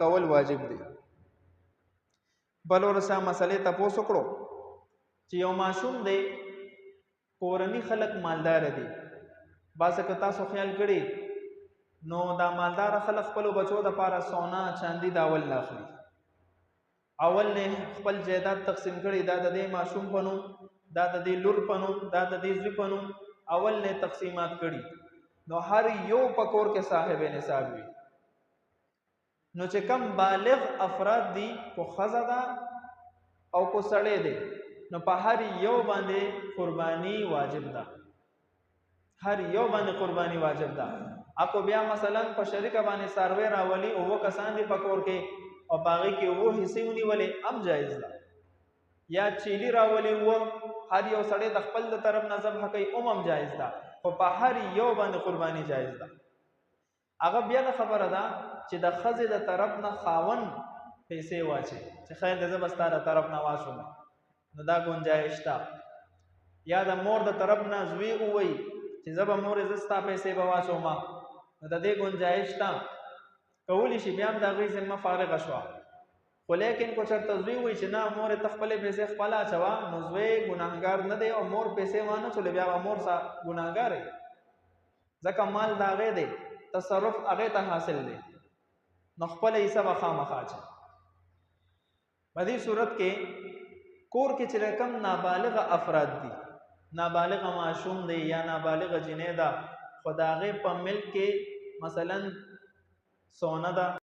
کول واجب دی. بل ورسره مسلې تپوس وکړو چې یو ماشوم دی کورني خلک مالدار دي، باسه که تاسو خیال کړي نو دا مالدار خلک خپل بچو د پاره سونا چاندي دا اول نه اخلي، اول نه خپل جیدات تقسیم کړي، دا د دې ماشوم پنو، دا د دې لور پنو، دا د دې زوی پنو، اول نه تقسیمات کړي. نو هر یو پکور کې صاحب نصاب وي. نو چې کم بالغ افراد دي کو خزه ده او کو سړی دی، نو په هر یو باندې قربانی واجب ده، هر یو باندې قربانی واجب ده. اكو بیا مثلا په شریکه باندې ساروی راولي او کسان دي پکور کې او باغی کې وو حصے ونیولې ام جایز ده، یا چيلي راولي وو هر یو سړی د خپل د طرف نه ذبح کوي ام جایز ده، خو په هر یو باندې قربانی جایز ده. هغه بیا د خبره ده چې د خزې د طرف نه خاون پیسې واچي چې خیر د زبستاره طرف نه واچو نو دا گنجائش تا، یا د مور د طرف نه زوی وای چې زب مور زستا پیسې به واچو ما نو د دې گنجائش تا کولی شي بیا د غي ذمہ فارغ شو. خو لیکن کو چرته زوی وای چې نه مور تخپل پیسې خپل اچوا نو زوی ګناهګار نه دی او مور پیسې وانه چول بیا مور سا ګناهګار دی، ځکه مال دا غي دی تصرف هغه ته حاصل دی نو خپل حساب خامخا چي. په دې صورت کې کور کې چې رقم نابالغ افراد دي، نابالغ معصوم دی یا نابالغ جنې ده، خداغه په ملک کې مثلا سونه ده